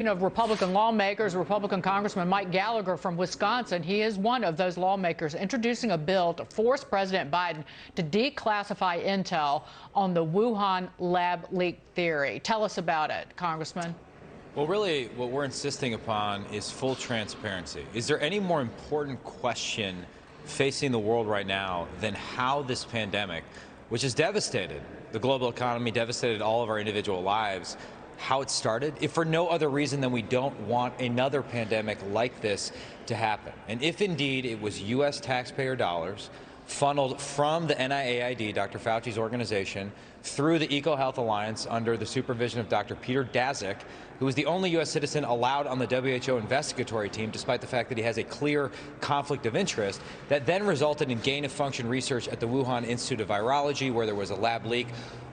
Of Republican lawmakers, Republican Congressman Mike Gallagher from Wisconsin, he is one of those lawmakers introducing a bill to force President Biden to declassify intel on the Wuhan lab leak theory. Tell us about it, Congressman. Well, really, what we're insisting upon is full transparency. Is there any more important question facing the world right now than how this pandemic, which has devastated the global economy, devastated all of our individual lives, how it started, if for no other reason than we don't want another pandemic like this to happen? And if indeed it was U.S. taxpayer dollars funneled from the NIAID, Dr. Fauci's organization, through the EcoHealth Alliance under the supervision of Dr. Peter Daszak, who is the only U.S. citizen allowed on the WHO investigatory team, despite the fact that he has a clear conflict of interest, that then resulted in gain-of-function research at the Wuhan Institute of Virology, where there was a lab leak.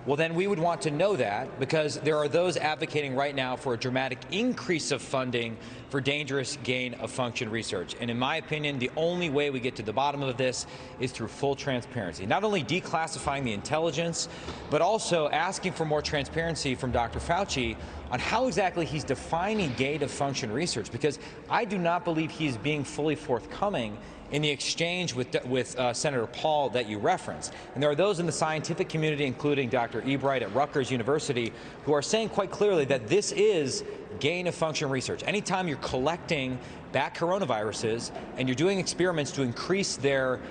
Well, then we would want to know that, because there are those advocating right now for a dramatic increase of funding for dangerous gain-of-function research. And in my opinion, the only way we get to the bottom of this is through full transparency. Not only declassifying the intelligence, but also asking for more transparency from Dr. Fauci on how exactly he's defining gain-of-function research, because I do not believe he's being fully forthcoming in the exchange with Senator Paul that you referenced. And there are those in the scientific community, including Dr. Ebright at Rutgers University, who are saying quite clearly that this is gain-of-function research. Anytime you're collecting bat coronaviruses and you're doing experiments to increase their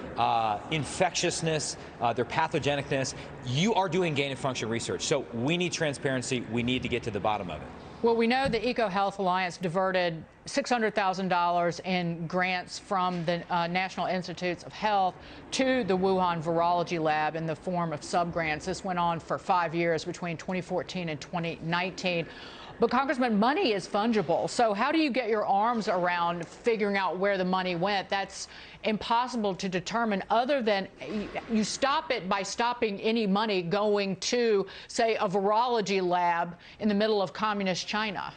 infectiousness, their pathogenicness, you are doing gain-of-function research. So we need transparency. We need to get to the bottom of it. Well, we know the EcoHealth Alliance diverted $600,000 in grants from the National Institutes of Health to the Wuhan Virology Lab in the form of subgrants. This went on for 5 years between 2014 and 2019. But, Congressman, money is fungible. So how do you get your arms around figuring out where the money went? That's impossible to determine, other than you stop it by stopping any money going to, say, a virology lab in the middle of communist China.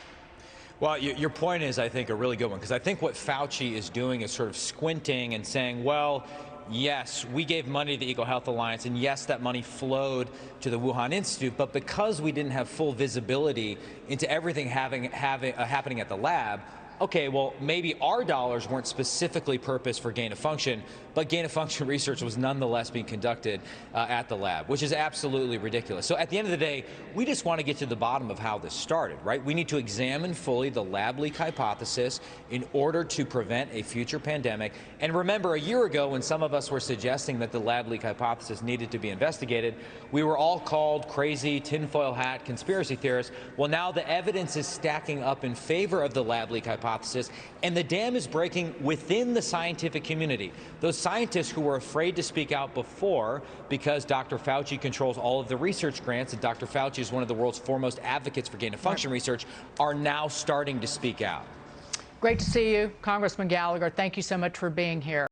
Well, your point is, I think, a really good one, because I think what Fauci is doing is sort of squinting and saying, well, yes, we gave money to the EcoHealth Alliance, and yes, that money flowed to the Wuhan Institute, but because we didn't have full visibility into everything happening at the lab, okay, well, maybe our dollars weren't specifically purposed for gain-of-function, but gain-of-function research was nonetheless being conducted at the lab, which is absolutely ridiculous. So at the end of the day, we just want to get to the bottom of how this started, right? We need to examine fully the lab leak hypothesis in order to prevent a future pandemic. And remember, a year ago, when some of us were suggesting that the lab leak hypothesis needed to be investigated, we were all called crazy, tinfoil hat conspiracy theorists. Well, now the evidence is stacking up in favor of the lab leak hypothesis, and the dam is breaking within the scientific community. Those scientists who were afraid to speak out before because Dr. Fauci controls all of the research grants, and Dr. Fauci is one of the world's foremost advocates for gain-of-function research, are now starting to speak out. Great to see you, Congressman Gallagher. Thank you so much for being here.